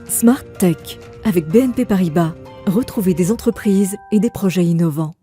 Smart Tech avec BNP Paribas. Retrouvez des entreprises et des projets innovants.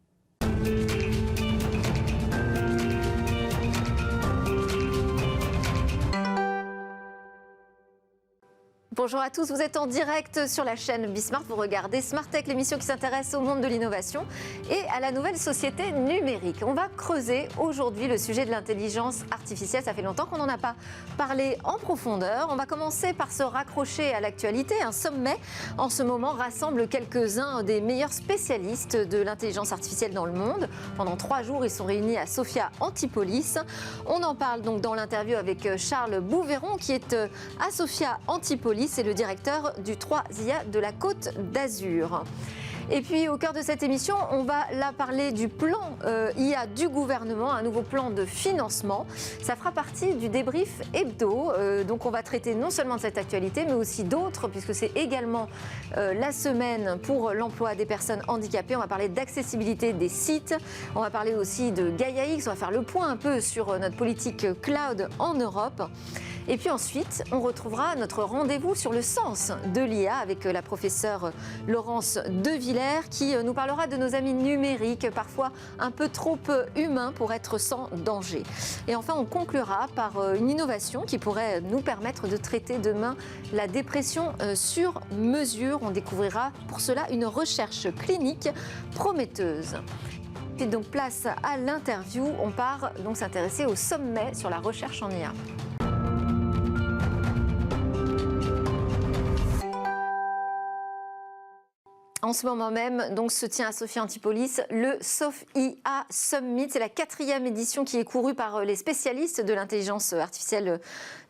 Bonjour à tous, vous êtes en direct sur la chaîne Bismart, vous regardez Smart Tech, l'émission qui s'intéresse au monde de l'innovation et à la nouvelle société numérique. On va creuser aujourd'hui le sujet de l'intelligence artificielle, ça fait longtemps qu'on n'en a pas parlé en profondeur. On va commencer par se raccrocher à l'actualité. Un sommet en ce moment rassemble quelques-uns des meilleurs spécialistes de l'intelligence artificielle dans le monde. Pendant 3 jours, ils sont réunis à Sophia Antipolis. On en parle donc dans l'interview avec Charles Bouveron qui est à Sophia Antipolis. C'est le directeur du 3IA de la Côte d'Azur. Et puis au cœur de cette émission, on va là parler du plan IA du gouvernement, un nouveau plan de financement. Ça fera partie du débrief hebdo. Donc on va traiter non seulement de cette actualité, mais aussi d'autres, puisque c'est également la semaine pour l'emploi des personnes handicapées. On va parler d'accessibilité des sites. On va parler aussi de Gaia-X. On va faire le point un peu sur notre politique cloud en Europe. Et puis ensuite, on retrouvera notre rendez-vous sur le sens de l'IA avec la professeure Laurence Devillers qui nous parlera de nos amis numériques, parfois un peu trop humains pour être sans danger. Et enfin, on conclura par une innovation qui pourrait nous permettre de traiter demain la dépression sur mesure. On découvrira pour cela une recherche clinique prometteuse. Et donc place à l'interview, on part donc s'intéresser au sommet sur la recherche en IA. En ce moment même, donc, se tient à Sophia Antipolis le SophIA Summit. C'est la 4e édition qui est courue par les spécialistes de l'intelligence artificielle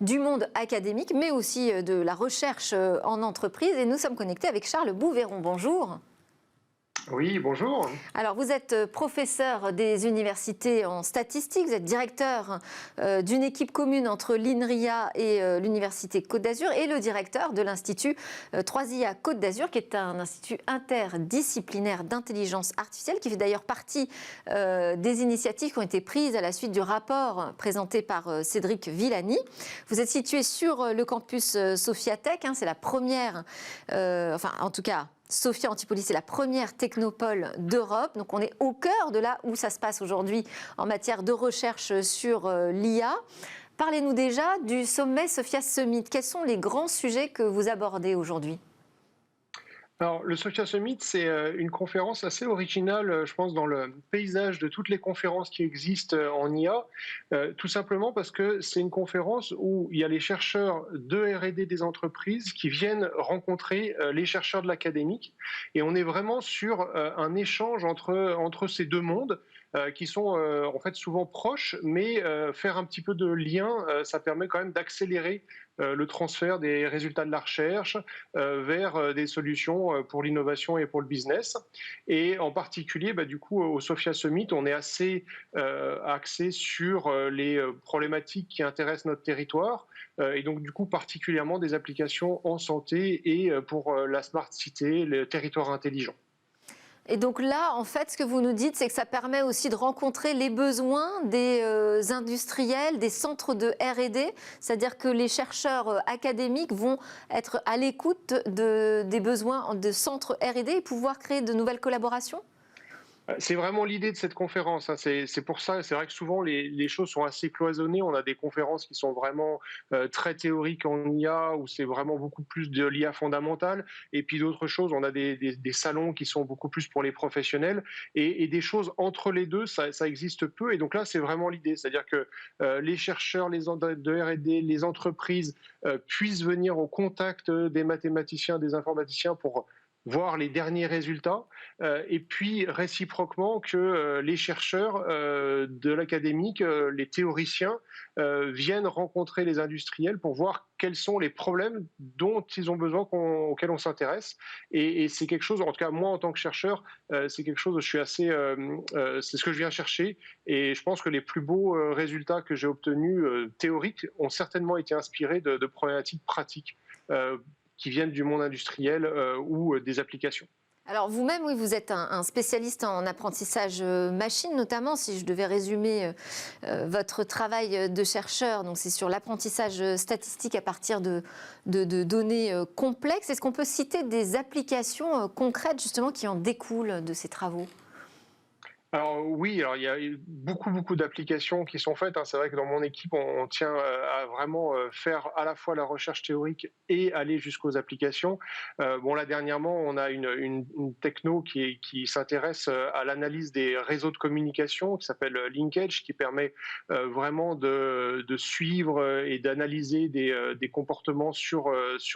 du monde académique, mais aussi de la recherche en entreprise. Et nous sommes connectés avec Charles Bouveron. Bonjour. Oui, bonjour. Alors, vous êtes professeur des universités en statistique, vous êtes directeur d'une équipe commune entre l'INRIA et l'Université Côte d'Azur et le directeur de l'Institut 3IA Côte d'Azur, qui est un institut interdisciplinaire d'intelligence artificielle, qui fait d'ailleurs partie des initiatives qui ont été prises à la suite du rapport présenté par Cédric Villani. Vous êtes situé sur le campus Sophia Tech, hein, c'est la première, enfin en tout cas, Sophia Antipolis, c'est la première technopole d'Europe. Donc on est au cœur de là où ça se passe aujourd'hui en matière de recherche sur l'IA. Parlez-nous déjà du sommet Sophia Summit. Quels sont les grands sujets que vous abordez aujourd'hui ? Alors, le Sophia Summit, c'est une conférence assez originale, je pense, dans le paysage de toutes les conférences qui existent en IA, tout simplement parce que c'est une conférence où il y a les chercheurs de R&D des entreprises qui viennent rencontrer les chercheurs de l'académique, et on est vraiment sur un échange entre ces deux mondes, qui sont en fait souvent proches, mais faire un petit peu de lien, ça permet quand même d'accélérer le transfert des résultats de la recherche vers des solutions pour l'innovation et pour le business. Et en particulier, du coup, au Sophia Summit, on est assez axé sur les problématiques qui intéressent notre territoire, et donc du coup particulièrement des applications en santé et pour la smart cité, le territoire intelligent. Et donc là, en fait, ce que vous nous dites, c'est que ça permet aussi de rencontrer les besoins des industriels, des centres de R&D, c'est-à-dire que les chercheurs académiques vont être à l'écoute des besoins de centres R&D et pouvoir créer de nouvelles collaborations ? C'est vraiment l'idée de cette conférence, hein. C'est pour ça, c'est vrai que souvent les choses sont assez cloisonnées. On a des conférences qui sont vraiment très théoriques en IA, où c'est vraiment beaucoup plus de l'IA fondamentale, et puis d'autres choses, on a des salons qui sont beaucoup plus pour les professionnels, et des choses entre les deux, ça existe peu. Et donc là, c'est vraiment l'idée, c'est-à-dire que les chercheurs de R&D, les entreprises puissent venir au contact des mathématiciens, des informaticiens pour voir les derniers résultats, et puis réciproquement que les chercheurs de l'académique, les théoriciens, viennent rencontrer les industriels pour voir quels sont les problèmes dont ils ont besoin auxquels on s'intéresse. Et c'est quelque chose, en tout cas moi en tant que chercheur, c'est quelque chose où je suis assez, c'est ce que je viens chercher, et je pense que les plus beaux résultats que j'ai obtenus théoriques ont certainement été inspirés de problématiques pratiques qui viennent du monde industriel ou des applications. Alors vous-même, oui, vous êtes un spécialiste en apprentissage machine, notamment, si je devais résumer votre travail de chercheur. Donc c'est sur l'apprentissage statistique à partir de données complexes. Est-ce qu'on peut citer des applications concrètes, justement, qui en découlent de ces travaux ? Alors oui, alors il y a beaucoup d'applications qui sont faites, hein. C'est vrai que dans mon équipe, on tient à vraiment faire à la fois la recherche théorique et aller jusqu'aux applications. Bon là dernièrement, on a une techno qui s'intéresse à l'analyse des réseaux de communication qui s'appelle Linkage, qui permet vraiment de suivre et d'analyser des comportements sur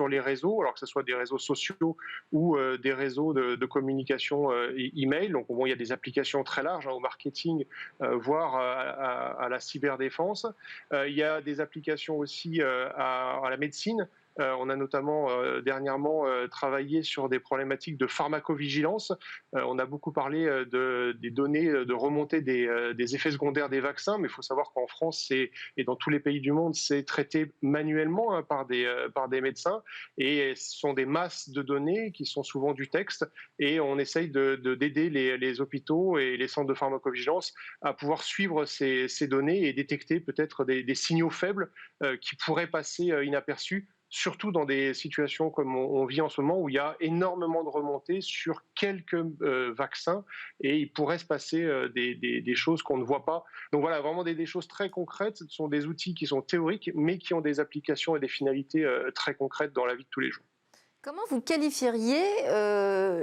les réseaux, alors que ce soit des réseaux sociaux ou des réseaux de communication email. Donc bon, il y a des applications très large, hein, au marketing, voire à la cyberdéfense. Il y a des applications aussi à la médecine. On a notamment dernièrement travaillé sur des problématiques de pharmacovigilance. On a beaucoup parlé des données de remontée des effets secondaires des vaccins, mais il faut savoir qu'en France et dans tous les pays du monde, c'est traité manuellement, hein, par des médecins, et ce sont des masses de données qui sont souvent du texte, et on essaye d'aider les hôpitaux et les centres de pharmacovigilance à pouvoir suivre ces données et détecter peut-être des signaux faibles qui pourraient passer inaperçus, surtout dans des situations comme on vit en ce moment, où il y a énormément de remontées sur quelques vaccins, et il pourrait se passer des choses qu'on ne voit pas. Donc voilà, vraiment des choses très concrètes. Ce sont des outils qui sont théoriques, mais qui ont des applications et des finalités très concrètes dans la vie de tous les jours. Comment vous qualifieriez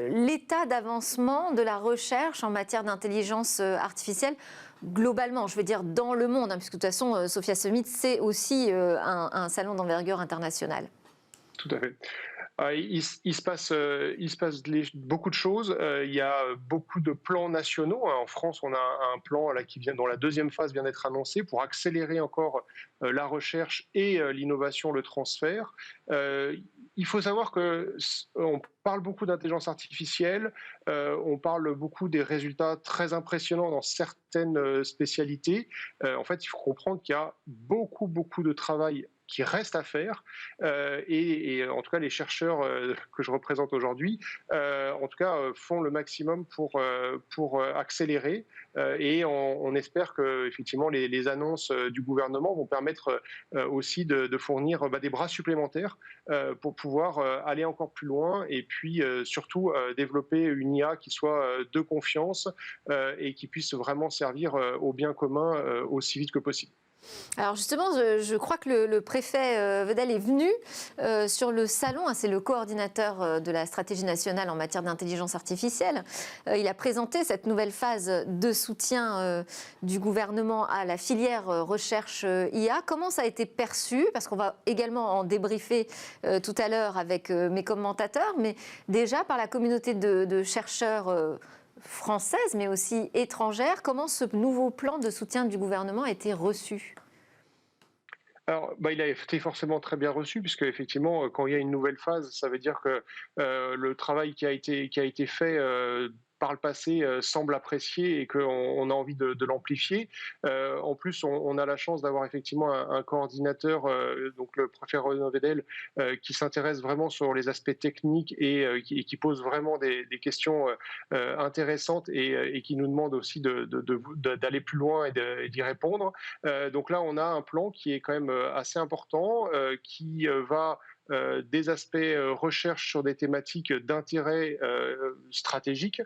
l'état d'avancement de la recherche en matière d'intelligence artificielle globalement, je veux dire dans le monde, hein, puisque de toute façon, Sophia Summit, c'est aussi un salon d'envergure internationale. Tout à fait. Il se passe beaucoup de choses. Il y a beaucoup de plans nationaux. En France, on a un plan là, dont la deuxième phase vient d'être annoncée pour accélérer encore la recherche et l'innovation, le transfert. Il faut savoir qu'on parle beaucoup d'intelligence artificielle, on parle beaucoup des résultats très impressionnants dans certaines spécialités. En fait, il faut comprendre qu'il y a beaucoup de travail qui reste à faire, et en tout cas les chercheurs que je représente aujourd'hui, en tout cas font le maximum pour accélérer, et on espère que effectivement les annonces du gouvernement vont permettre aussi de fournir des bras supplémentaires pour pouvoir aller encore plus loin, et puis surtout développer une IA qui soit de confiance et qui puisse vraiment servir au bien commun aussi vite que possible. Alors justement, je crois que le préfet Vedel est venu sur le salon, hein, c'est le coordinateur de la stratégie nationale en matière d'intelligence artificielle. Il a présenté cette nouvelle phase de soutien du gouvernement à la filière recherche IA. Comment ça a été perçu? Parce qu'on va également en débriefer tout à l'heure avec mes commentateurs, mais déjà par la communauté de chercheurs française, mais aussi étrangère. Comment ce nouveau plan de soutien du gouvernement a été reçu? Alors, il a été forcément très bien reçu, puisque effectivement, quand il y a une nouvelle phase, ça veut dire que le travail qui a été fait par le passé semble apprécié, et qu'on a envie de l'amplifier. En plus, on a la chance d'avoir effectivement un coordinateur, donc le préfet Renaud Vedel, qui s'intéresse vraiment sur les aspects techniques, et qui pose vraiment des questions intéressantes, et qui nous demande aussi d'aller plus loin et d'y répondre. Donc là, on a un plan qui est quand même assez important, qui va des aspects recherche sur des thématiques d'intérêt stratégique,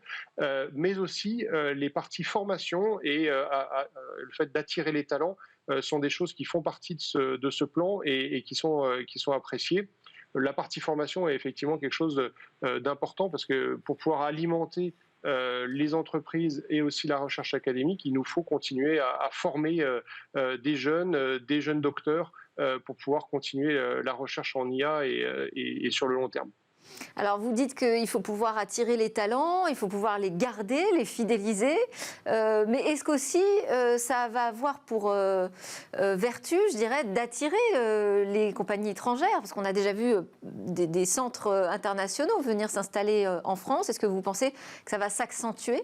mais aussi les parties formation et le fait d'attirer les talents sont des choses qui font partie de ce plan, et qui sont appréciées. La partie formation est effectivement quelque chose d'important, parce que pour pouvoir alimenter les entreprises et aussi la recherche académique, il nous faut continuer à former des jeunes docteurs pour pouvoir continuer la recherche en IA et sur le long terme. Alors vous dites qu'il faut pouvoir attirer les talents, il faut pouvoir les garder, les fidéliser, mais est-ce qu'aussi ça va avoir pour vertu, je dirais, d'attirer les compagnies étrangères? Parce qu'on a déjà vu des centres internationaux venir s'installer en France. Est-ce que vous pensez que ça va s'accentuer?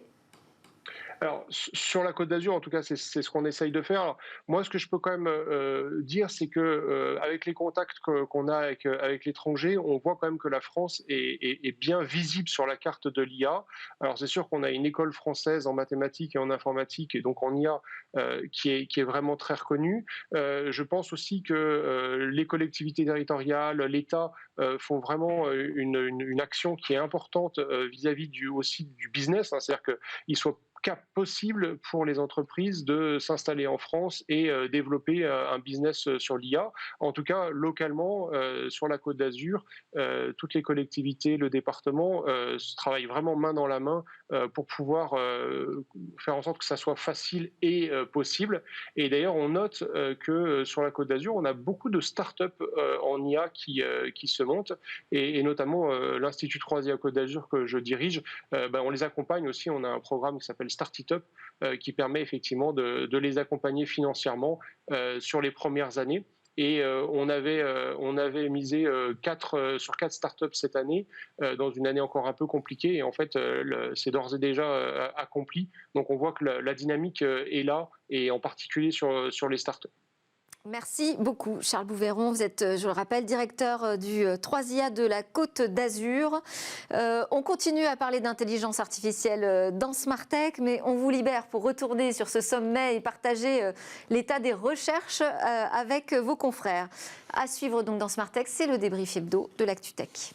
Alors, sur la Côte d'Azur, en tout cas, c'est ce qu'on essaye de faire. Alors, moi, ce que je peux quand même dire, c'est que avec les contacts qu'on a avec l'étranger, on voit quand même que la France est bien visible sur la carte de l'IA. Alors, c'est sûr qu'on a une école française en mathématiques et en informatique, et donc en IA, qui est vraiment très reconnue. Je pense aussi que les collectivités territoriales, l'État font vraiment une action qui est importante vis-à-vis aussi du business, hein, c'est-à-dire qu'il soit possible pour les entreprises de s'installer en France et développer un business sur l'IA. En tout cas, localement, sur la Côte d'Azur, toutes les collectivités, le département travaillent vraiment main dans la main pour pouvoir faire en sorte que ça soit facile et possible. Et d'ailleurs, on note que sur la Côte d'Azur, on a beaucoup de start-up en IA qui se montent, et notamment l'Institut Croisier Côte d'Azur que je dirige, on les accompagne aussi. On a un programme qui s'appelle Start It Up, qui permet effectivement de les accompagner financièrement sur les premières années. Et on avait misé sur 4 startups cette année, dans une année encore un peu compliquée. Et en fait, c'est d'ores et déjà accompli. Donc on voit que la dynamique est là, et en particulier sur les startups. Merci beaucoup, Charles Bouveron. Vous êtes, je le rappelle, directeur du 3IA de la Côte d'Azur. On continue à parler d'intelligence artificielle dans Smartech, mais on vous libère pour retourner sur ce sommet et partager l'état des recherches avec vos confrères. À suivre donc dans Smartech, c'est le débrief hebdo de l'ActuTech.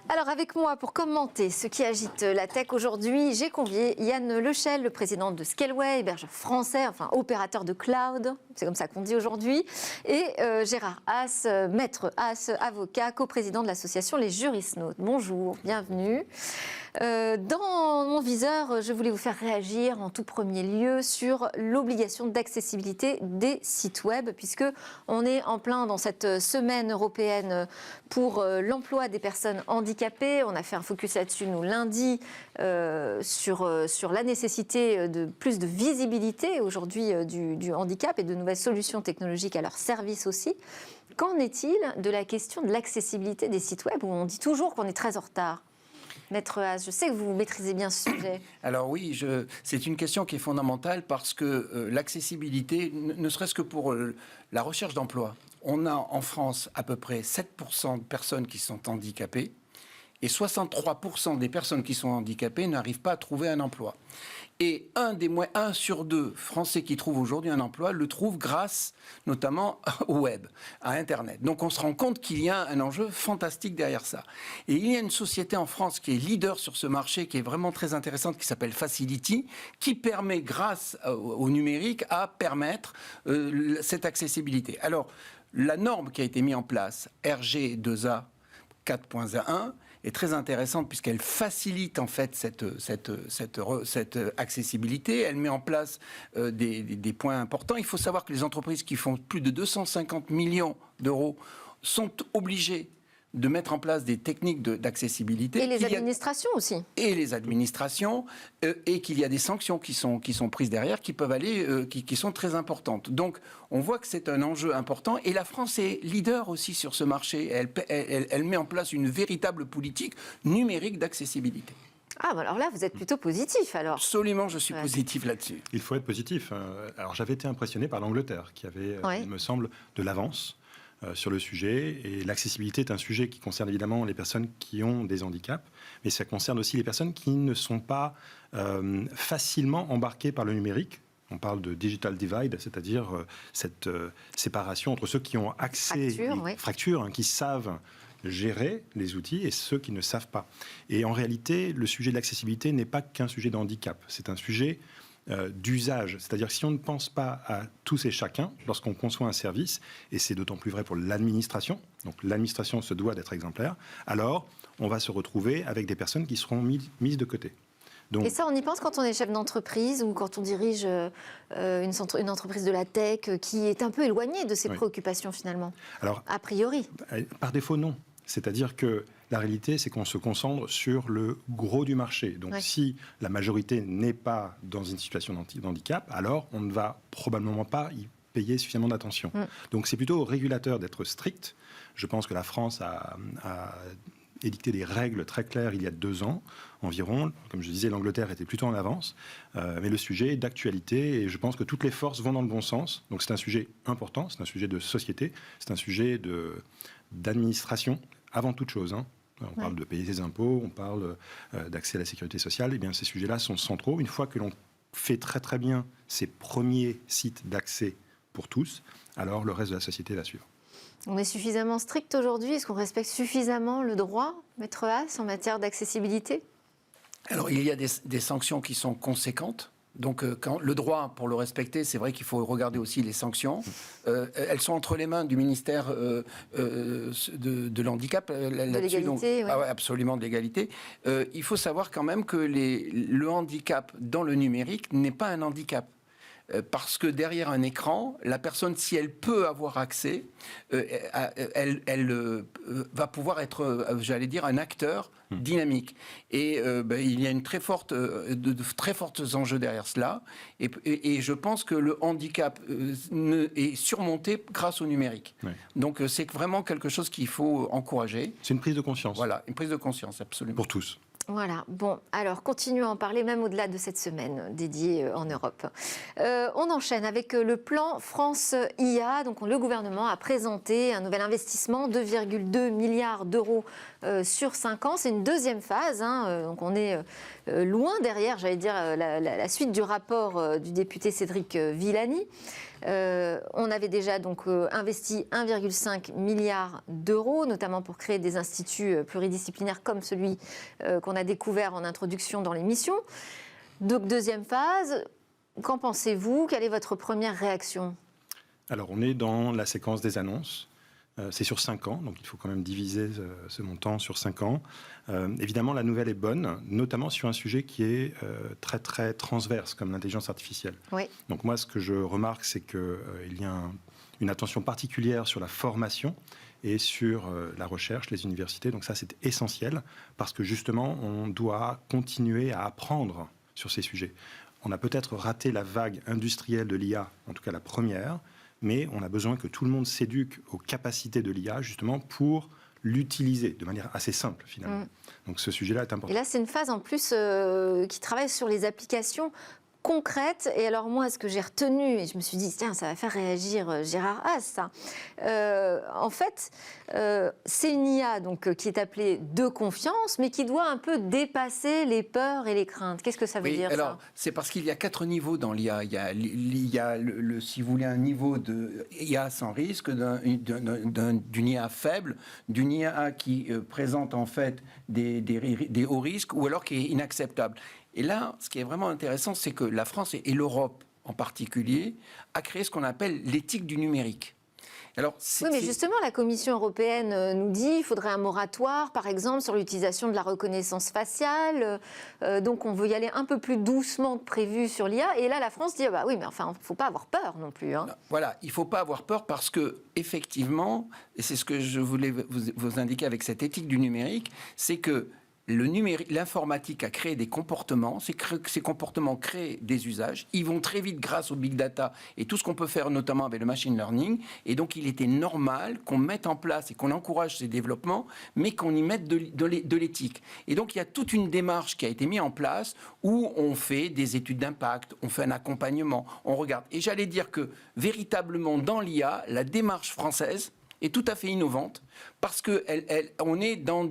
Alors avec moi pour commenter ce qui agite la tech aujourd'hui, j'ai convié Yann Lechel, le président de Scaleway, hébergeur français, enfin opérateur de cloud, c'est comme ça qu'on dit aujourd'hui, et Gérard Haas, maître Haas, avocat, coprésident de l'association Les Jurisnautes. Bonjour, bienvenue. Dans mon viseur, je voulais vous faire réagir en tout premier lieu sur l'obligation d'accessibilité des sites web, puisque on est en plein dans cette semaine européenne pour l'emploi des personnes handicapées. On a fait un focus là-dessus, nous, lundi, sur la nécessité de plus de visibilité aujourd'hui du handicap et de nouvelles solutions technologiques à leur service aussi. Qu'en est-il de la question de l'accessibilité des sites web, où on dit toujours qu'on est très en retard ? Maître Haas, je sais que vous maîtrisez bien ce sujet. Alors oui, c'est une question qui est fondamentale, parce que l'accessibilité, ne serait-ce que pour la recherche d'emploi, on a en France à peu près 7% de personnes qui sont handicapées, et 63% des personnes qui sont handicapées n'arrivent pas à trouver un emploi. Et 1 sur 2 Français qui trouvent aujourd'hui un emploi le trouvent grâce notamment au web, à Internet. Donc on se rend compte qu'il y a un enjeu fantastique derrière ça. Et il y a une société en France qui est leader sur ce marché, qui est vraiment très intéressante, qui s'appelle Facility, qui permet, grâce au numérique, à permettre cette accessibilité. Alors, la norme qui a été mise en place, RG2A 4.1, est très intéressante, puisqu'elle facilite en fait cette accessibilité. Elle met en place des points importants. Il faut savoir que les entreprises qui font plus de 250 millions d'euros sont obligées de mettre en place des techniques d'accessibilité. Et les administrations aussi. Et les administrations, et qu'il y a des sanctions qui sont prises derrière, qui peuvent aller, qui sont très importantes. Donc, on voit que c'est un enjeu important, et la France est leader aussi sur ce marché. Elle met en place une véritable politique numérique d'accessibilité. Ah, bah alors là, vous êtes plutôt positif, alors. Absolument, je suis positif là-dessus. Il faut être positif. Alors, j'avais été impressionné par l'Angleterre, qui avait, il me semble, de l'avance sur le sujet. Et l'accessibilité est un sujet qui concerne évidemment les personnes qui ont des handicaps, mais ça concerne aussi les personnes qui ne sont pas facilement embarquées par le numérique. On parle de digital divide, c'est-à-dire cette séparation entre ceux qui ont accès, fracture, qui savent gérer les outils, et ceux qui ne savent pas. Et en réalité, le sujet de l'accessibilité n'est pas qu'un sujet de handicap, c'est un sujet d'usage. C'est-à-dire que si on ne pense pas à tous et chacun, lorsqu'on conçoit un service, et c'est d'autant plus vrai pour l'administration, donc l'administration se doit d'être exemplaire, alors on va se retrouver avec des personnes qui seront mises de côté. Donc, et ça, on y pense quand on est chef d'entreprise ou quand on dirige une entreprise de la tech qui est un peu éloignée de ses préoccupations finalement, alors, a priori. Par défaut, non. C'est-à-dire que la réalité, c'est qu'on se concentre sur le gros du marché. Donc, si la majorité n'est pas dans une situation d'handicap, alors on ne va probablement pas y payer suffisamment d'attention. Donc, c'est plutôt au régulateur d'être strict. Je pense que la France a édicté des règles très claires il y a 2 ans environ. Comme je disais, l'Angleterre était plutôt en avance, mais le sujet est d'actualité et je pense que toutes les forces vont dans le bon sens. Donc c'est un sujet important, c'est un sujet de société, c'est un sujet d'administration avant toute chose. On parle de payer ses impôts, on parle d'accès à la sécurité sociale. Eh bien, ces sujets-là sont centraux. Une fois que l'on fait très très bien ces premiers sites d'accès pour tous, alors le reste de la société va suivre. On est suffisamment strict aujourd'hui? Est-ce qu'on respecte suffisamment le droit, Maître Haas, en matière d'accessibilité? Alors, il y a des sanctions qui sont conséquentes. Donc, quand le droit, pour le respecter, c'est vrai qu'il faut regarder aussi les sanctions. Elles sont entre les mains du ministère de l'handicap. De l'égalité, oui. Absolument, de l'égalité. Il faut savoir quand même que le handicap dans le numérique n'est pas un handicap. Parce que derrière un écran, la personne, si elle peut avoir accès, elle va pouvoir être, j'allais dire, un acteur dynamique. Et il y a de très fortes enjeux derrière cela. Et je pense que le handicap est surmonté grâce au numérique. Oui. Donc c'est vraiment quelque chose qu'il faut encourager. C'est une prise de conscience. Voilà, une prise de conscience, absolument. Pour tous. Voilà, bon, alors continuons à en parler même au-delà de cette semaine dédiée en Europe. On enchaîne avec le plan France IA. Donc le gouvernement a présenté un nouvel investissement, 2,2 milliards d'euros sur 5 ans. C'est une deuxième phase, donc on est loin derrière, j'allais dire, la suite du rapport du député Cédric Villani. On avait déjà donc investi 1,5 milliard d'euros, notamment pour créer des instituts pluridisciplinaires comme celui qu'on a découvert en introduction dans l'émission. Donc deuxième phase, qu'en pensez-vous? Quelle est votre première réaction? Alors on est dans la séquence des annonces. C'est sur 5 ans, donc il faut quand même diviser ce montant sur 5 ans. Évidemment, la nouvelle est bonne, notamment sur un sujet qui est très très transverse, comme l'intelligence artificielle. Oui. Donc moi, ce que je remarque, c'est qu'il y a une attention particulière sur la formation et sur la recherche, les universités. Donc ça, c'est essentiel, parce que justement, on doit continuer à apprendre sur ces sujets. On a peut-être raté la vague industrielle de l'IA, en tout cas la première, mais on a besoin que tout le monde s'éduque aux capacités de l'IA, justement, pour l'utiliser de manière assez simple, finalement. Donc ce sujet-là est important. Et là, c'est une phase en plus qui travaille sur les applications concrètes. Et alors moi, ce que j'ai retenu, et je me suis dit, tiens, ça va faire réagir Gérard Haas, ça. En fait, c'est une IA donc, qui est appelée de confiance, mais qui doit un peu dépasser les peurs et les craintes. Qu'est-ce que ça veut dire, alors, ça? C'est parce qu'il y a 4 niveaux dans l'IA. Il y a si vous voulez, un niveau de IA sans risque, d'une IA faible, d'une IA qui présente en fait des hauts risques, ou alors qui est inacceptable. Et là, ce qui est vraiment intéressant, c'est que la France et l'Europe en particulier a créé ce qu'on appelle l'éthique du numérique. Alors, oui, mais justement, la Commission européenne nous dit qu'il faudrait un moratoire, par exemple, sur l'utilisation de la reconnaissance faciale. Donc, on veut y aller un peu plus doucement que prévu sur l'IA. Et là, la France dit, oui, mais enfin, il ne faut pas avoir peur non plus. Voilà, il ne faut pas avoir peur parce que, effectivement, et c'est ce que je voulais vous indiquer avec cette éthique du numérique, c'est que l'informatique a créé des comportements, ces comportements créent des usages, ils vont très vite grâce au big data et tout ce qu'on peut faire notamment avec le machine learning, et donc il était normal qu'on mette en place et qu'on encourage ces développements, mais qu'on y mette de l'éthique. Et donc il y a toute une démarche qui a été mise en place où on fait des études d'impact, on fait un accompagnement, on regarde. Et j'allais dire que véritablement dans l'IA, la démarche française est tout à fait innovante parce qu'on est dans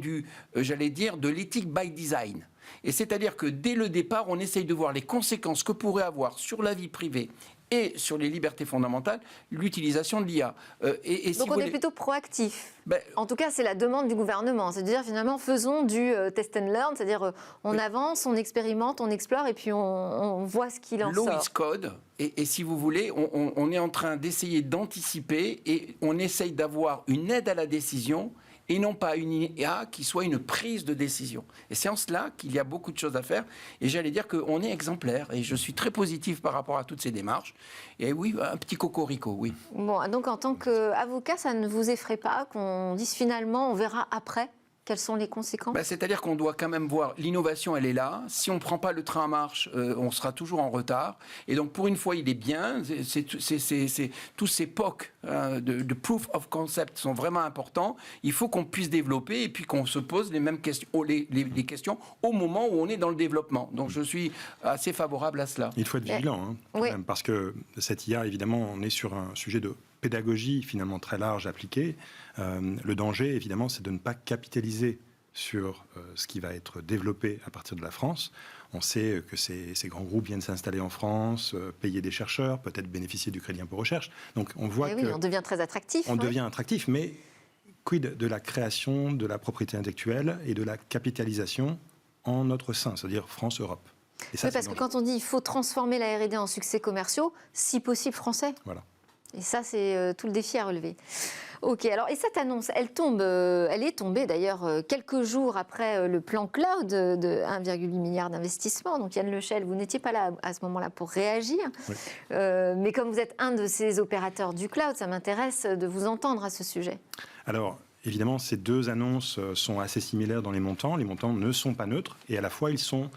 j'allais dire, de l'éthique by design. Et c'est-à-dire que dès le départ, on essaye de voir les conséquences que pourrait avoir sur la vie privée et sur les libertés fondamentales l'utilisation de l'IA. Donc on est plutôt proactif. En tout cas, c'est la demande du gouvernement. C'est-à-dire, finalement, faisons du test and learn, c'est-à-dire on avance, on expérimente, on explore et puis on voit ce qu'il en sort. Law is code. Et si vous voulez, on est en train d'essayer d'anticiper et on essaye d'avoir une aide à la décision et non pas une IA qui soit une prise de décision. Et c'est en cela qu'il y a beaucoup de choses à faire. Et j'allais dire qu'on est exemplaire. Et je suis très positif par rapport à toutes ces démarches. Et oui, un petit cocorico, oui. Bon, donc en tant qu'avocat, ça ne vous effraie pas qu'on dise finalement, on verra après? Quelles sont les conséquences? C'est-à-dire qu'on doit quand même voir, l'innovation, elle est là. Si on ne prend pas le train en marche, on sera toujours en retard. Et donc, pour une fois, il est bien. Tous ces POC de proof of concept sont vraiment importants. Il faut qu'on puisse développer et puis qu'on se pose les mêmes questions, les questions au moment où on est dans le développement. Donc, je suis assez favorable à cela. Il faut être vigilant, oui. même, parce que cette IA, évidemment, on est sur un sujet de pédagogie finalement très large appliquée. Le danger, évidemment, c'est de ne pas capitaliser sur ce qui va être développé à partir de la France. On sait que ces grands groupes viennent s'installer en France, payer des chercheurs, peut-être bénéficier du crédit impôt recherche. Donc on voit on devient très attractif. On devient attractif, mais quid de la création de la propriété intellectuelle et de la capitalisation en notre sein, c'est-à-dire France-Europe. Oui, parce que quand on dit qu'il faut transformer la R&D en succès commerciaux, si possible français. Voilà. Et ça, c'est tout le défi à relever. Ok, alors, et cette annonce, elle est tombée d'ailleurs quelques jours après le plan cloud de 1,8 milliard d'investissements. Donc Yann Lechel, vous n'étiez pas là à ce moment-là pour réagir. Oui. Mais comme vous êtes un de ces opérateurs du cloud, ça m'intéresse de vous entendre à ce sujet. Alors, évidemment, ces deux annonces sont assez similaires dans les montants. Les montants ne sont pas neutres et à la fois, ils sont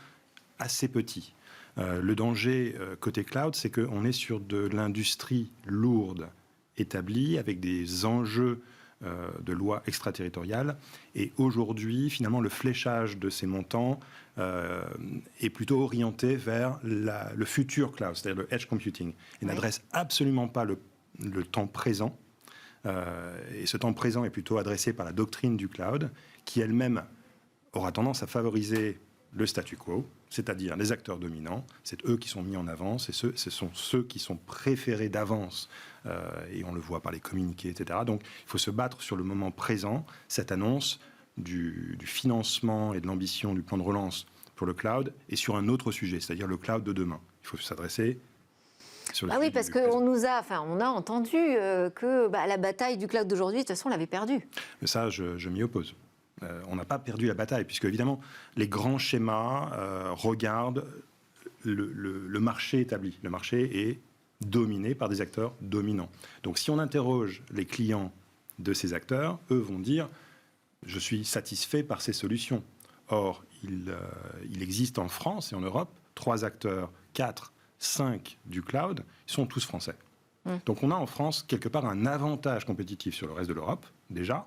assez petits. Le danger côté cloud, c'est qu'on est sur de l'industrie lourde établie avec des enjeux de loi extraterritoriale. Et aujourd'hui, finalement, le fléchage de ces montants est plutôt orienté vers le futur cloud, c'est-à-dire le edge computing. Il n'adresse absolument pas le temps présent. Et ce temps présent est plutôt adressé par la doctrine du cloud, qui elle-même aura tendance à favoriser le statu quo, c'est-à-dire les acteurs dominants. C'est eux qui sont mis en avant, ce sont ceux qui sont préférés d'avance, et on le voit par les communiqués, etc. Donc il faut se battre sur le moment présent. Cette annonce du financement et de l'ambition du plan de relance pour le cloud est sur un autre sujet, c'est-à-dire le cloud de demain. Il faut s'adresser sur le oui, parce qu'on a entendu que la bataille du cloud d'aujourd'hui, de toute façon, on l'avait perdue. Mais ça, je m'y oppose. On n'a pas perdu la bataille, puisque évidemment, les grands schémas regardent le marché établi. Le marché est dominé par des acteurs dominants. Donc si on interroge les clients de ces acteurs, eux vont dire « je suis satisfait par ces solutions ». Or, il existe en France et en Europe 3 acteurs, 4, 5 du cloud, ils sont tous français. Donc on a en France quelque part un avantage compétitif sur le reste de l'Europe, déjà.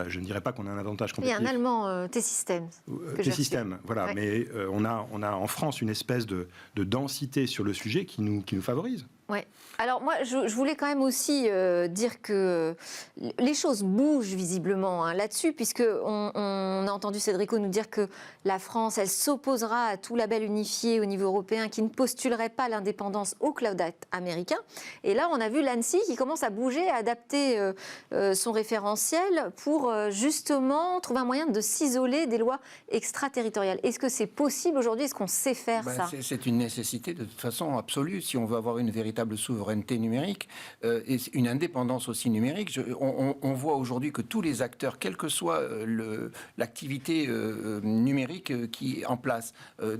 Je ne dirais pas qu'on a un avantage compétitif. Il y a un Allemand, T-Systems. T-Systems, voilà. Ouais. Mais on a en France une espèce de densité sur le sujet qui nous favorise. Oui. Alors moi, je voulais quand même aussi dire que les choses bougent visiblement là-dessus, puisqu'on a entendu Cédrico nous dire que la France, elle s'opposera à tout label unifié au niveau européen qui ne postulerait pas l'indépendance au Cloud Act américain. Et là, on a vu l'ANSSI qui commence à bouger, à adapter son référentiel pour justement trouver un moyen de s'isoler des lois extraterritoriales. Est-ce que c'est possible aujourd'hui? Est-ce qu'on sait faire ça? C'est une nécessité de toute façon absolue si on veut avoir une véritable souveraineté numérique et une indépendance aussi numérique. On voit aujourd'hui que tous les acteurs, quelle que soit l'activité numérique qui est en place,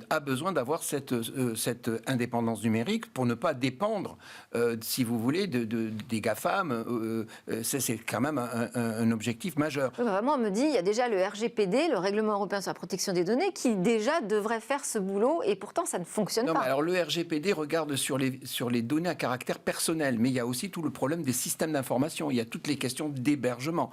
a besoin d'avoir cette indépendance numérique pour ne pas dépendre, si vous voulez, des GAFAM. C'est quand même un objectif majeur. Vraiment, on me dit, il y a déjà le RGPD, le Règlement européen sur la protection des données, qui déjà devrait faire ce boulot et pourtant ça ne fonctionne pas. Alors le RGPD regarde sur les données à caractère personnel, mais il y a aussi tout le problème des systèmes d'information, il y a toutes les questions d'hébergement.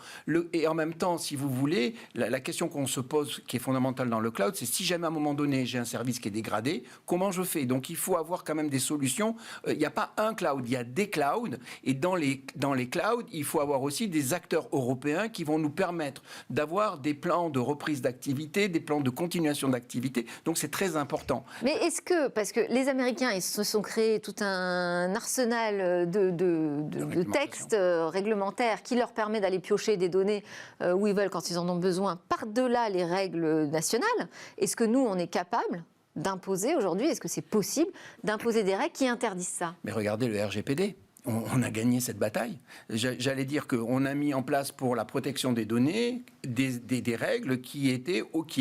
Et en même temps, si vous voulez, la question qu'on se pose, qui est fondamentale dans le cloud, c'est si jamais à un moment donné, j'ai un service qui est dégradé, comment je fais? Donc il faut avoir quand même des solutions. Il n'y a pas un cloud, il y a des clouds, et dans les clouds, il faut avoir aussi des acteurs européens qui vont nous permettre d'avoir des plans de reprise d'activité, des plans de continuation d'activité, donc c'est très important. Mais est-ce que, parce que les Américains, ils se sont créés tout un arsenal de textes réglementaires qui leur permet d'aller piocher des données où ils veulent quand ils en ont besoin, par-delà les règles nationales. Est-ce que nous, on est capable d'imposer aujourd'hui, est-ce que c'est possible d'imposer des règles qui interdisent ça? Mais regardez le RGPD. On a gagné cette bataille. J'allais dire qu'on a mis en place pour la protection des données des règles qui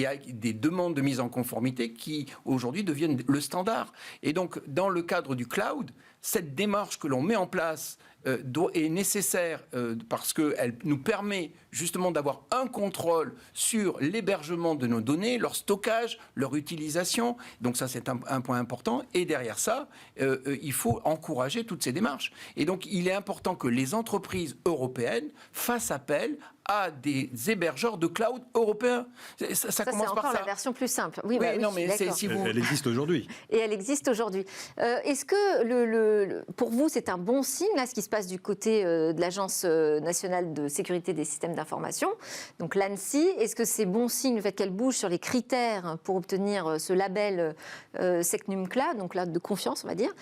a des demandes de mise en conformité qui aujourd'hui deviennent le standard. Et donc, dans le cadre du cloud, cette démarche que l'on met en place est nécessaire parce qu'elle nous permet justement d'avoir un contrôle sur l'hébergement de nos données, leur stockage, leur utilisation. Donc ça, c'est un point important. Et derrière ça, il faut encourager toutes ces démarches. Et donc, il est important que les entreprises européennes fassent appel à des hébergeurs de cloud européens. Ça commence c'est par encore ça. la version plus simple. Oui, non, mais si vous... Elle existe aujourd'hui. Et elle existe aujourd'hui. Est-ce que, pour vous, c'est un bon signe, là, ce qui se passe du côté de l'Agence nationale de sécurité des systèmes d'information, donc l'ANSSI? Est-ce que c'est bon signe le fait qu'elle bouge sur les critères pour obtenir ce label SecNumCloud, donc là de confiance, on va dire,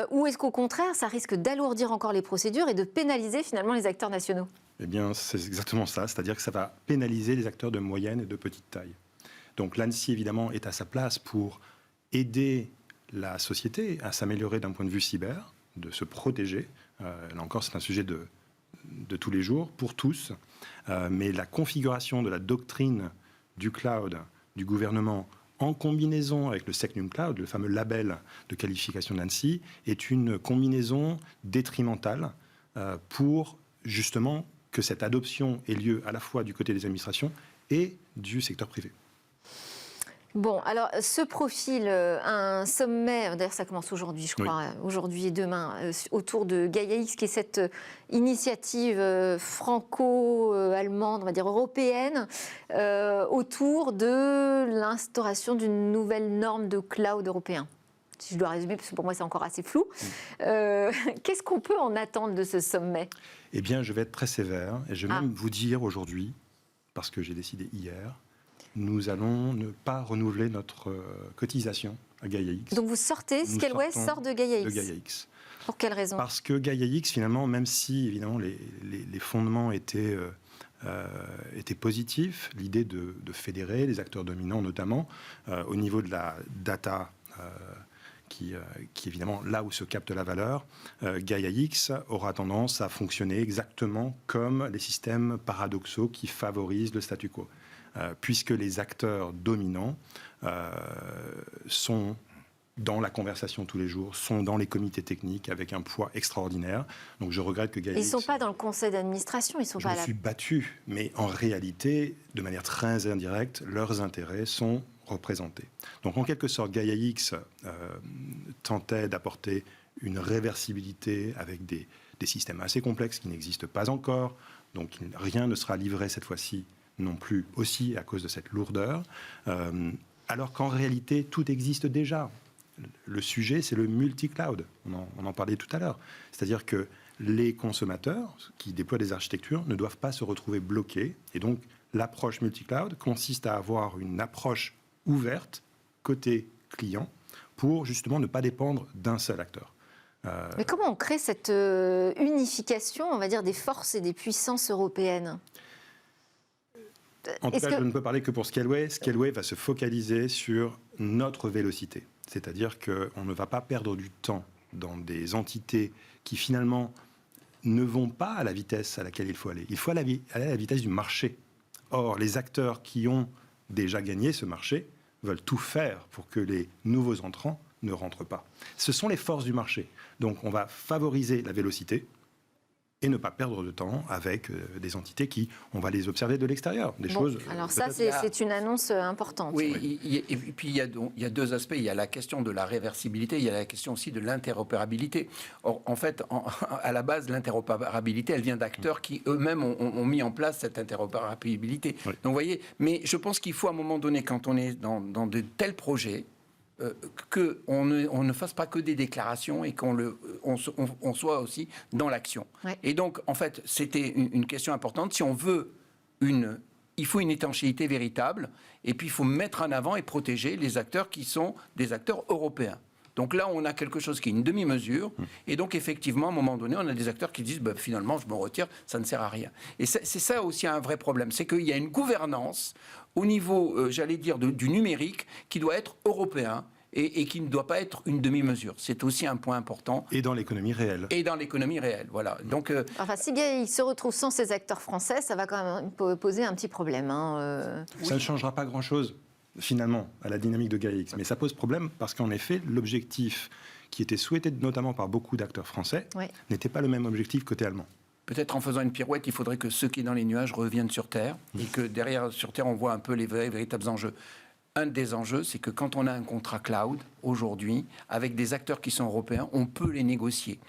ou est-ce qu'au contraire, ça risque d'alourdir encore les procédures et de pénaliser finalement les acteurs nationaux? Eh bien, c'est exactement ça, c'est-à-dire que ça va pénaliser les acteurs de moyenne et de petite taille. Donc l'ANSSI, évidemment, est à sa place pour aider la société à s'améliorer d'un point de vue cyber, de se protéger. Là encore, c'est un sujet de tous les jours, pour tous. Mais la configuration de la doctrine du cloud, du gouvernement, en combinaison avec le SecNumCloud, le fameux label de qualification de l'ANSSI, est une combinaison détrimentale pour justement que cette adoption ait lieu à la fois du côté des administrations et du secteur privé. Bon, alors ce profil, un sommet, d'ailleurs ça commence aujourd'hui, je crois, aujourd'hui et demain, autour de Gaia-X, qui est cette initiative franco-allemande, on va dire européenne, autour de l'instauration d'une nouvelle norme de cloud européen. Si je dois résumer, parce que pour moi c'est encore assez flou. Qu'est-ce qu'on peut en attendre de ce sommet? Eh bien, je vais être très sévère, et je vais même vous dire aujourd'hui, parce que j'ai décidé hier, nous allons ne pas renouveler notre cotisation à Gaia-X. Donc vous sortez, Scaleway sort de Gaia-X. De Gaia-X. Pour quelle raison? Parce que Gaia-X, finalement, même si évidemment les fondements étaient positifs, l'idée de fédérer les acteurs dominants, notamment au niveau de la data, qui est évidemment là où se capte la valeur, Gaia-X aura tendance à fonctionner exactement comme les systèmes paradoxaux qui favorisent le statu quo. Puisque les acteurs dominants sont dans la conversation tous les jours, sont dans les comités techniques avec un poids extraordinaire. Donc je regrette que Gaia-X... Ils ne sont pas dans le conseil d'administration, ils sont pas là. Je me suis battu, mais en réalité, de manière très indirecte, leurs intérêts sont représentés. Donc en quelque sorte, Gaia-X tentait d'apporter une réversibilité avec des systèmes assez complexes qui n'existent pas encore. Donc rien ne sera livré cette fois-ci non plus, aussi à cause de cette lourdeur, alors qu'en réalité, tout existe déjà. Le sujet, c'est le multi-cloud. On en parlait tout à l'heure. C'est-à-dire que les consommateurs qui déploient des architectures ne doivent pas se retrouver bloqués. Et donc, l'approche multi-cloud consiste à avoir une approche ouverte, côté client, pour justement ne pas dépendre d'un seul acteur. Mais comment on crée cette unification, on va dire, des forces et des puissances européennes ? En tout cas, je ne peux parler que pour Scaleway. Scaleway va se focaliser sur notre vélocité. C'est-à-dire qu'on ne va pas perdre du temps dans des entités qui, finalement, ne vont pas à la vitesse à laquelle il faut aller. Il faut aller à la vitesse du marché. Or, les acteurs qui ont déjà gagné ce marché veulent tout faire pour que les nouveaux entrants ne rentrent pas. Ce sont les forces du marché. Donc, on va favoriser la vélocité et ne pas perdre de temps avec des entités qui, on va les observer de l'extérieur. Choses. Alors ça, c'est une annonce importante. Oui, et puis il y a deux aspects. Il y a la question de la réversibilité, il y a la question aussi de l'interopérabilité. Or, en fait, à la base, l'interopérabilité, elle vient d'acteurs qui eux-mêmes ont mis en place cette interopérabilité. Oui. Donc, vous voyez, mais je pense qu'il faut à un moment donné, quand on est dans de tels projets, qu'on ne fasse pas que des déclarations et on soit aussi dans l'action. Ouais. Et donc, en fait, c'était une question importante. Si on veut il faut une étanchéité véritable, et puis il faut mettre en avant et protéger les acteurs qui sont des acteurs européens. Donc là, on a quelque chose qui est une demi-mesure, et donc effectivement, à un moment donné, on a des acteurs qui disent finalement, je me retire, ça ne sert à rien. Et c'est ça aussi un vrai problème, c'est qu'il y a une gouvernance au niveau, j'allais dire, du numérique qui doit être européen et qui ne doit pas être une demi-mesure. C'est aussi un point important. Et dans l'économie réelle. Et dans l'économie réelle, voilà. Donc, enfin, si bien il se retrouve sans ces acteurs français, ça va quand même poser un petit problème. Ça ne changera pas grand-chose, finalement, à la dynamique de Gaia-X. Mais ça pose problème parce qu'en effet, l'objectif qui était souhaité notamment par beaucoup d'acteurs français, n'était pas le même objectif côté allemand. Peut-être en faisant une pirouette, il faudrait que ceux qui sont dans les nuages reviennent sur Terre et que derrière, sur Terre, on voit un peu les véritables enjeux. Un des enjeux, c'est que quand on a un contrat cloud, aujourd'hui, avec des acteurs qui sont européens, on peut les négocier.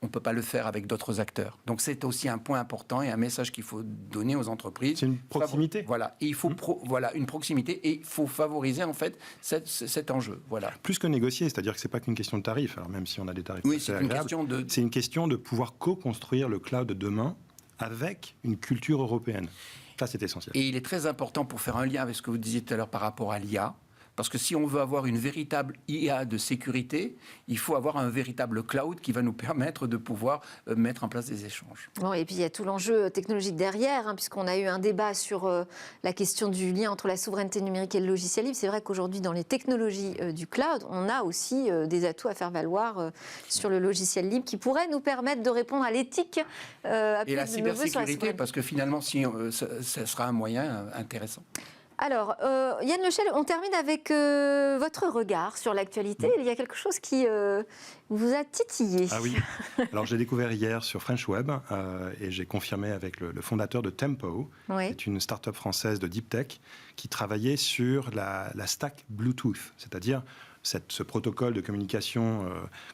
On ne peut pas le faire avec d'autres acteurs. Donc c'est aussi un point important et un message qu'il faut donner aux entreprises. C'est une proximité. Voilà, et il faut une proximité et il faut favoriser en fait cet enjeu. Voilà. Plus que négocier, c'est-à-dire que c'est pas qu'une question de tarifs. Alors même si on a des tarifs, c'est une question de pouvoir co-construire le cloud de demain avec une culture européenne. Ça, c'est essentiel. Et il est très important pour faire un lien avec ce que vous disiez tout à l'heure par rapport à l'IA. Parce que si on veut avoir une véritable IA de sécurité, il faut avoir un véritable cloud qui va nous permettre de pouvoir mettre en place des échanges. Bon, et puis il y a tout l'enjeu technologique derrière, puisqu'on a eu un débat sur la question du lien entre la souveraineté numérique et le logiciel libre. C'est vrai qu'aujourd'hui, dans les technologies du cloud, on a aussi des atouts à faire valoir sur le logiciel libre qui pourraient nous permettre de répondre à l'éthique. Et la cybersécurité, parce que finalement, ça sera un moyen intéressant. Alors, Yann Lechel, on termine avec votre regard sur l'actualité. Il y a quelque chose qui vous a titillé. Ah oui. Alors, j'ai découvert hier sur French Web et j'ai confirmé avec le fondateur de Tempo, qui est une start-up française de deep tech, qui travaillait sur la stack Bluetooth, c'est-à-dire ce protocole de communication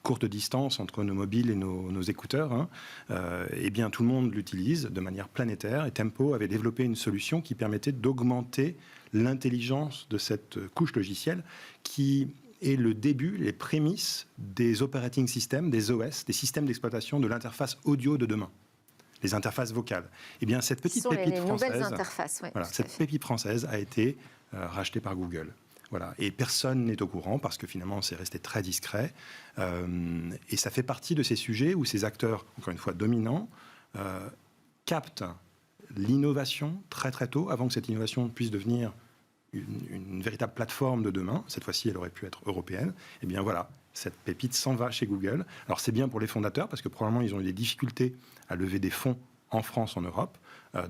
courte distance entre nos mobiles et nos écouteurs, eh bien, tout le monde l'utilise de manière planétaire. Et Tempo avait développé une solution qui permettait d'augmenter l'intelligence de cette couche logicielle qui est le début, les prémices des operating systems, des OS, des systèmes d'exploitation de l'interface audio de demain. Les interfaces vocales. Eh bien, cette petite pépite française, nouvelles interfaces, cette pépite française a été rachetée par Google. Voilà. Et personne n'est au courant parce que finalement c'est resté très discret. Et ça fait partie de ces sujets où ces acteurs, encore une fois dominants, captent l'innovation très très tôt, avant que cette innovation puisse devenir une véritable plateforme de demain. Cette fois-ci, elle aurait pu être européenne. Et bien voilà, cette pépite s'en va chez Google. Alors c'est bien pour les fondateurs parce que probablement ils ont eu des difficultés à lever des fonds en France, en Europe.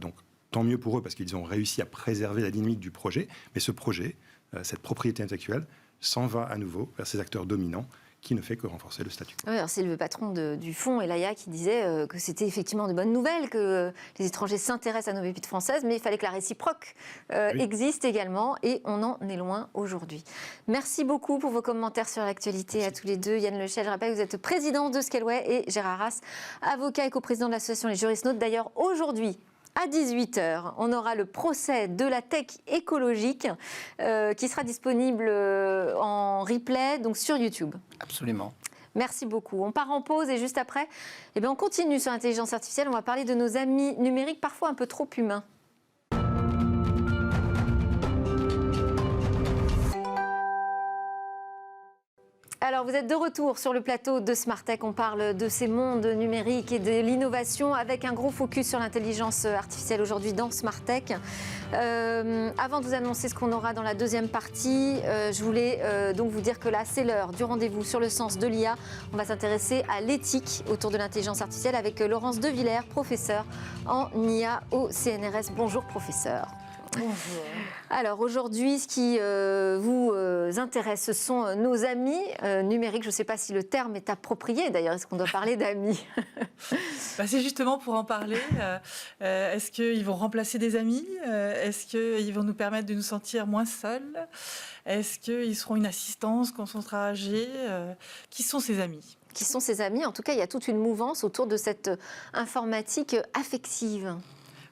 Donc tant mieux pour eux parce qu'ils ont réussi à préserver la dynamique du projet. Mais ce projet, cette propriété intellectuelle, s'en va à nouveau vers ces acteurs dominants qui ne fait que renforcer le statut quo. Oui, c'est le patron du fonds, Elaya, qui disait que c'était effectivement de bonnes nouvelles, que les étrangers s'intéressent à nos pépites françaises, mais il fallait que la réciproque existe également, et on en est loin aujourd'hui. Merci beaucoup pour vos commentaires sur l'actualité à tous les deux. Yann Lechel, je rappelle que vous êtes président de Scaleway, et Gérard Arras, avocat et coprésident de l'association Les Jurisnautes. D'ailleurs, aujourd'hui, à 18h, on aura le procès de la tech écologique qui sera disponible en replay, donc sur YouTube. Absolument. Merci beaucoup. On part en pause et juste après, on continue sur l'intelligence artificielle. On va parler de nos amis numériques, parfois un peu trop humains. Alors, vous êtes de retour sur le plateau de Smartech. On parle de ces mondes numériques et de l'innovation avec un gros focus sur l'intelligence artificielle aujourd'hui dans Smartech. Avant de vous annoncer ce qu'on aura dans la deuxième partie, je voulais donc vous dire que là, c'est l'heure du rendez-vous sur le sens de l'IA. On va s'intéresser à l'éthique autour de l'intelligence artificielle avec Laurence Devillers, professeure en IA au CNRS. Bonjour, professeur. Bonjour. Alors aujourd'hui, ce qui vous intéresse, ce sont nos amis numériques. Je ne sais pas si le terme est approprié d'ailleurs. Est-ce qu'on doit parler d'amis? C'est justement pour en parler. Est-ce qu'ils vont remplacer des amis? Est-ce qu'ils vont nous permettre de nous sentir moins seuls? Est-ce qu'ils seront une assistance quand on sera âgé? Qui sont ces amis? Qui sont ces amis? En tout cas, il y a toute une mouvance autour de cette informatique affective.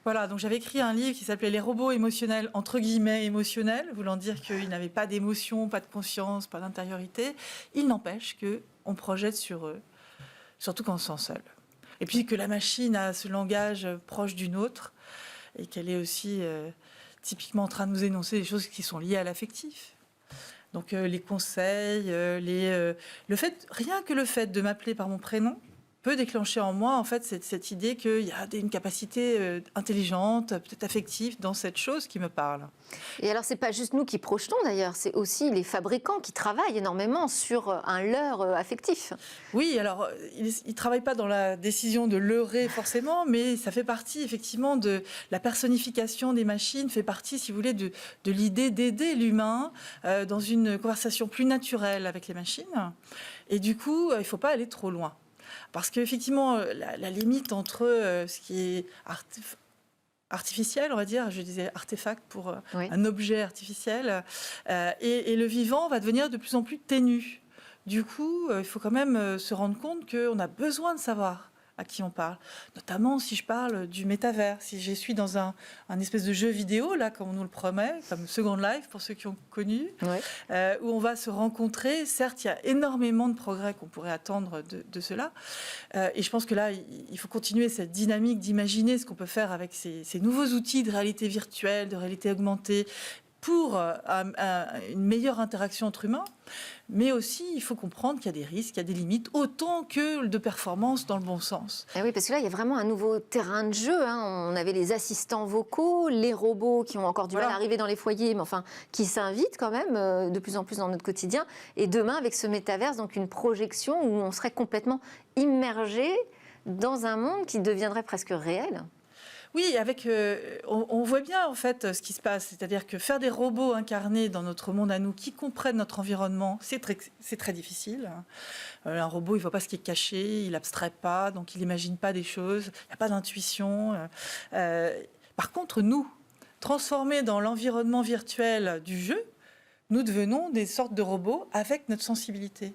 Voilà, donc j'avais écrit un livre qui s'appelait « Les robots émotionnels », entre guillemets émotionnels, voulant dire qu'ils n'avaient pas d'émotion, pas de conscience, pas d'intériorité. Il n'empêche qu'on projette sur eux, surtout quand on se sent seul. Et puis que la machine a ce langage proche du nôtre et qu'elle est aussi typiquement en train de nous énoncer des choses qui sont liées à l'affectif. Donc les conseils, rien que le fait de m'appeler par mon prénom, peut déclencher en moi en fait cette idée qu'il y a une capacité intelligente, peut-être affective dans cette chose qui me parle. Et alors c'est pas juste nous qui projetons d'ailleurs, c'est aussi les fabricants qui travaillent énormément sur un leurre affectif. Oui, alors ils travaillent pas dans la décision de leurrer forcément, mais ça fait partie effectivement de la personnification des machines, fait partie, si vous voulez, de l'idée d'aider l'humain dans une conversation plus naturelle avec les machines. Et du coup, il faut pas aller trop loin. Parce qu'effectivement, la limite entre ce qui est artificiel, on va dire, je disais artefact pour un objet artificiel, et le vivant va devenir de plus en plus ténu. Du coup, il faut quand même se rendre compte qu'on a besoin de savoir à qui on parle. Notamment si je parle du métavers, si je suis dans un espèce de jeu vidéo, là, comme on nous le promet, comme Second Life, pour ceux qui ont connu, où on va se rencontrer. Certes, il y a énormément de progrès qu'on pourrait attendre de cela. Et je pense que là, il faut continuer cette dynamique d'imaginer ce qu'on peut faire avec ces nouveaux outils de réalité virtuelle, de réalité augmentée, pour une meilleure interaction entre humains, mais aussi il faut comprendre qu'il y a des risques, qu'il y a des limites, autant que de performance dans le bon sens. Et oui, parce que là, il y a vraiment un nouveau terrain de jeu. On avait les assistants vocaux, les robots qui ont encore du mal à arriver dans les foyers, mais enfin, qui s'invitent quand même de plus en plus dans notre quotidien. Et demain, avec ce métaverse, donc une projection où on serait complètement immergé dans un monde qui deviendrait presque réel. Oui, on voit bien en fait ce qui se passe, c'est-à-dire que faire des robots incarnés dans notre monde à nous, qui comprennent notre environnement, c'est très difficile. Un robot, il ne voit pas ce qui est caché, il n'abstrait pas, donc il n'imagine pas des choses, il n'y a pas d'intuition. Par contre, nous, transformés dans l'environnement virtuel du jeu, nous devenons des sortes de robots avec notre sensibilité.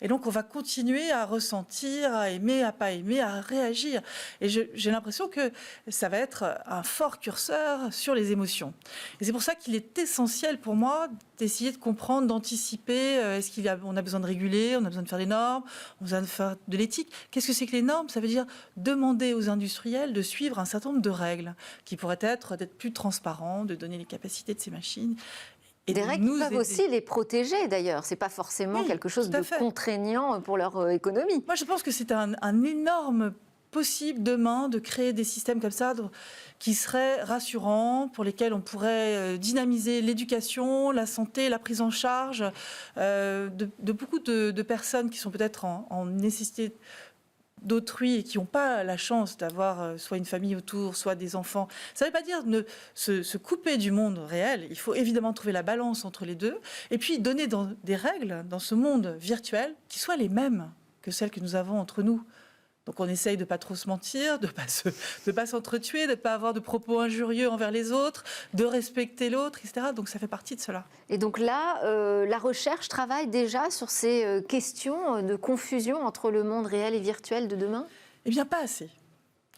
Et donc, on va continuer à ressentir, à aimer, à pas aimer, à réagir. Et j'ai l'impression que ça va être un fort curseur sur les émotions. Et c'est pour ça qu'il est essentiel pour moi d'essayer de comprendre, d'anticiper. Est-ce qu'on a besoin de réguler, on a besoin de faire des normes, on a besoin de faire de l'éthique. Qu'est-ce que c'est que les normes ? Ça veut dire demander aux industriels de suivre un certain nombre de règles qui pourraient être d'être plus transparents, de donner les capacités de ces machines. Et des règles qui peuvent aussi les protéger, d'ailleurs. Ce n'est pas forcément quelque chose de contraignant pour leur économie. Moi, je pense que c'est un énorme possible demain de créer des systèmes comme ça qui seraient rassurants, pour lesquels on pourrait dynamiser l'éducation, la santé, la prise en charge de beaucoup de personnes qui sont peut-être en nécessité d'autrui et qui n'ont pas la chance d'avoir soit une famille autour, soit des enfants. Ça ne veut pas dire se couper du monde réel. Il faut évidemment trouver la balance entre les deux et puis donner des règles dans ce monde virtuel qui soient les mêmes que celles que nous avons entre nous. Donc on essaye de ne pas trop se mentir, de ne pas s'entretuer, de ne pas avoir de propos injurieux envers les autres, de respecter l'autre, etc. Donc ça fait partie de cela. Et donc là, la recherche travaille déjà sur ces questions de confusion entre le monde réel et virtuel de demain ? Eh bien, pas assez.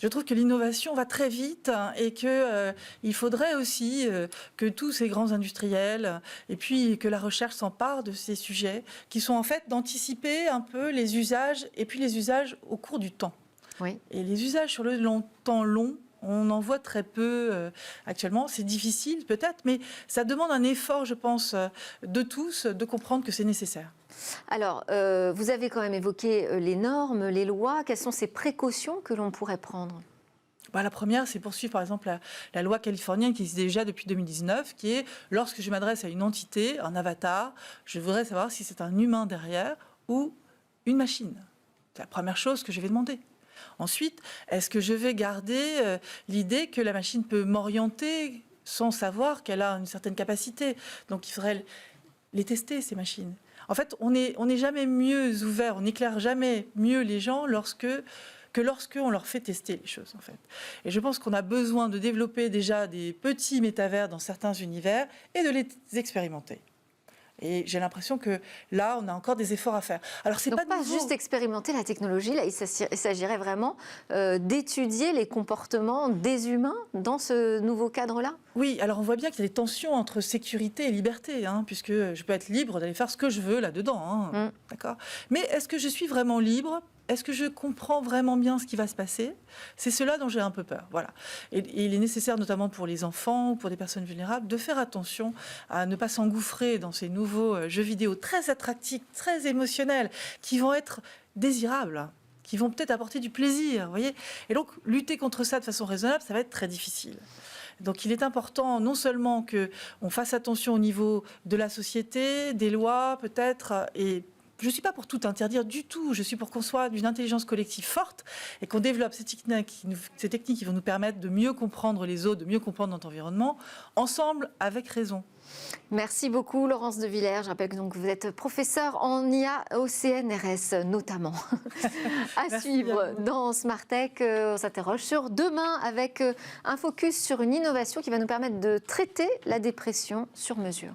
Je trouve que l'innovation va très vite et qu'il faudrait aussi que tous ces grands industriels et puis que la recherche s'empare de ces sujets qui sont en fait d'anticiper un peu les usages et puis les usages au cours du temps. Oui. Et les usages sur le temps long, on en voit très peu actuellement. C'est difficile peut-être, mais ça demande un effort, je pense, de tous, de comprendre que c'est nécessaire. Alors, vous avez quand même évoqué les normes, les lois. Quelles sont ces précautions que l'on pourrait prendre ? La première, c'est poursuivre par exemple la loi californienne qui existe déjà depuis 2019, qui est lorsque je m'adresse à une entité, un avatar, je voudrais savoir si c'est un humain derrière ou une machine. C'est la première chose que je vais demander. Ensuite, est-ce que je vais garder l'idée que la machine peut m'orienter sans savoir qu'elle a une certaine capacité ? Donc il faudrait les tester, ces machines. En fait, on n'est jamais mieux ouvert, on n'éclaire jamais mieux les gens lorsqu'on leur fait tester les choses, en fait. Et je pense qu'on a besoin de développer déjà des petits métavers dans certains univers et de les expérimenter. Et j'ai l'impression que là, on a encore des efforts à faire. Alors, c'est donc pas juste expérimenter la technologie, là, il s'agirait vraiment d'étudier les comportements des humains dans ce nouveau cadre-là ? Oui, alors on voit bien qu'il y a des tensions entre sécurité et liberté, puisque je peux être libre d'aller faire ce que je veux là-dedans. D'accord ? Mais est-ce que je suis vraiment libre ? Est-ce que je comprends vraiment bien ce qui va se passer ? C'est cela dont j'ai un peu peur. Voilà. Et il est nécessaire, notamment pour les enfants ou pour des personnes vulnérables, de faire attention à ne pas s'engouffrer dans ces nouveaux jeux vidéo très attractifs, très émotionnels, qui vont être désirables. qui vont peut-être apporter du plaisir, vous voyez. Et donc, lutter contre ça de façon raisonnable, ça va être très difficile. Donc, il est important non seulement qu'on fasse attention au niveau de la société, des lois peut-être, et je ne suis pas pour tout interdire du tout, je suis pour qu'on soit d'une intelligence collective forte et qu'on développe ces techniques qui vont nous permettre de mieux comprendre les autres, de mieux comprendre notre environnement, ensemble, avec raison. Merci beaucoup Laurence de Villers. Je rappelle que donc vous êtes professeure en IA au CNRS notamment. À suivre dans Smart Tech, on s'interroge sur demain avec un focus sur une innovation qui va nous permettre de traiter la dépression sur mesure.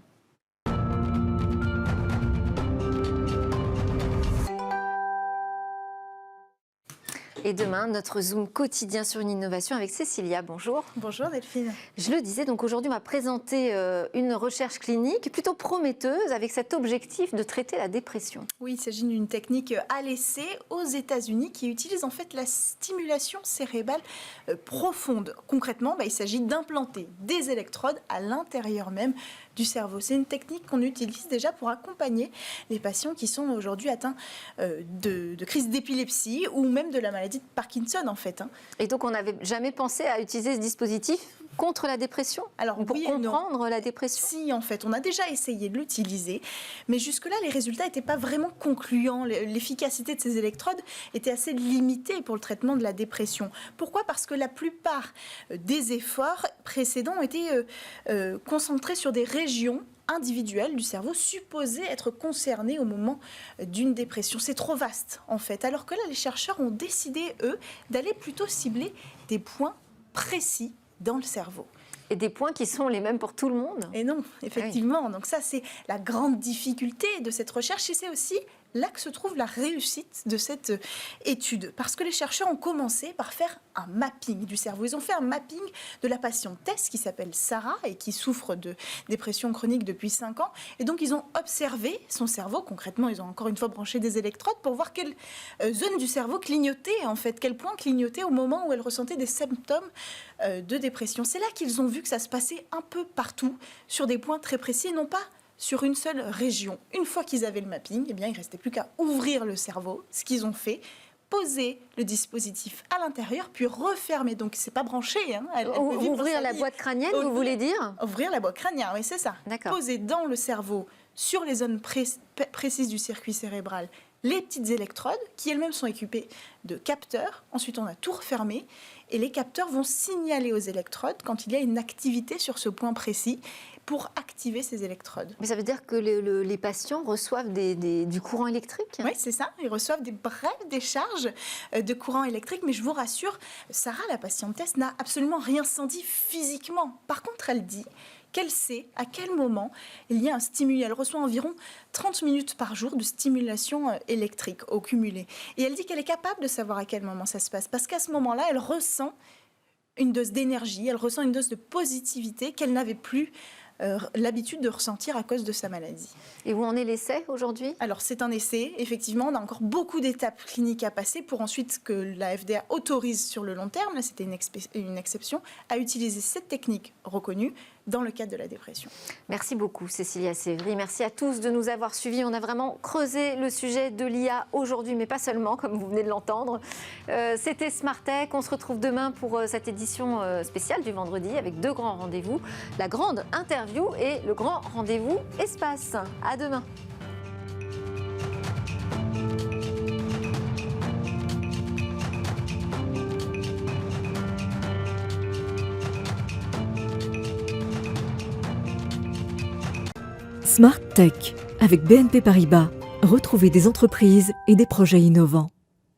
Et demain, notre Zoom quotidien sur une innovation avec Cécilia. Bonjour. Bonjour Delphine. Je le disais, donc aujourd'hui, on va présenter une recherche clinique plutôt prometteuse avec cet objectif de traiter la dépression. Oui, il s'agit d'une technique à l'essai aux États-Unis qui utilise en fait la stimulation cérébrale profonde. Concrètement, il s'agit d'implanter des électrodes à l'intérieur même du cerveau. C'est une technique qu'on utilise déjà pour accompagner les patients qui sont aujourd'hui atteints de crise d'épilepsie ou même de la maladie de Parkinson en fait. Et donc on n'avait jamais pensé à utiliser ce dispositif contre la dépression? Alors, pour comprendre la dépression? Si, en fait, on a déjà essayé de l'utiliser, mais jusque-là, les résultats n'étaient pas vraiment concluants. L'efficacité de ces électrodes était assez limitée pour le traitement de la dépression. Pourquoi? Parce que la plupart des efforts précédents ont été concentrés sur des régions individuelles du cerveau supposées être concernées au moment d'une dépression. C'est trop vaste, en fait. Alors que là, les chercheurs ont décidé, eux, d'aller plutôt cibler des points précis dans le cerveau. Et des points qui sont les mêmes pour tout le monde? Et non, effectivement. Oui. Donc ça, c'est la grande difficulté de cette recherche et c'est aussi là que se trouve la réussite de cette étude. Parce que les chercheurs ont commencé par faire un mapping du cerveau. Ils ont fait un mapping de la patiente Tess qui s'appelle Sarah et qui souffre de dépression chronique depuis 5 ans. Et donc, ils ont observé son cerveau. Concrètement, ils ont encore une fois branché des électrodes pour voir quelle zone du cerveau clignotait, en fait, quel point clignotait au moment où elle ressentait des symptômes de dépression. C'est là qu'ils ont vu que ça se passait un peu partout, sur des points très précis, et non pas sur une seule région. Une fois qu'ils avaient le mapping, eh bien, il ne restait plus qu'à ouvrir le cerveau, ce qu'ils ont fait, poser le dispositif à l'intérieur, puis refermer. Donc, c'est pas branché. Ouvrir la boîte crânienne, vous voulez dire? Ouvrir la boîte crânienne, oui, c'est ça. Poser dans le cerveau, sur les zones précises du circuit cérébral, les petites électrodes, qui elles-mêmes sont équipées de capteurs. Ensuite, on a tout refermé. Et les capteurs vont signaler aux électrodes quand il y a une activité sur ce point précis pour activer ces électrodes. Mais ça veut dire que les patients reçoivent du courant électrique? Oui, c'est ça. Ils reçoivent des brèves décharges de courant électrique. Mais je vous rassure, Sarah, la patiente Tess, n'a absolument rien senti physiquement. Par contre, elle dit qu'elle sait à quel moment il y a un stimuli. Elle reçoit environ 30 minutes par jour de stimulation électrique au cumulé. Et elle dit qu'elle est capable de savoir à quel moment ça se passe. Parce qu'à ce moment-là, elle ressent une dose d'énergie, elle ressent une dose de positivité qu'elle n'avait plus l'habitude de ressentir à cause de sa maladie. Et où en est l'essai aujourd'hui? Alors c'est un essai, effectivement, on a encore beaucoup d'étapes cliniques à passer pour ensuite que la FDA autorise sur le long terme, là c'était une exception, à utiliser cette technique reconnue dans le cadre de la dépression. Merci beaucoup Cécilia Sévry, merci à tous de nous avoir suivis. On a vraiment creusé le sujet de l'IA aujourd'hui, mais pas seulement, comme vous venez de l'entendre. C'était Smart Tech, on se retrouve demain pour cette édition spéciale du vendredi avec 2 grands rendez-vous, la grande interview et le grand rendez-vous espace. À demain. Smart Tech avec BNP Paribas. Retrouvez des entreprises et des projets innovants.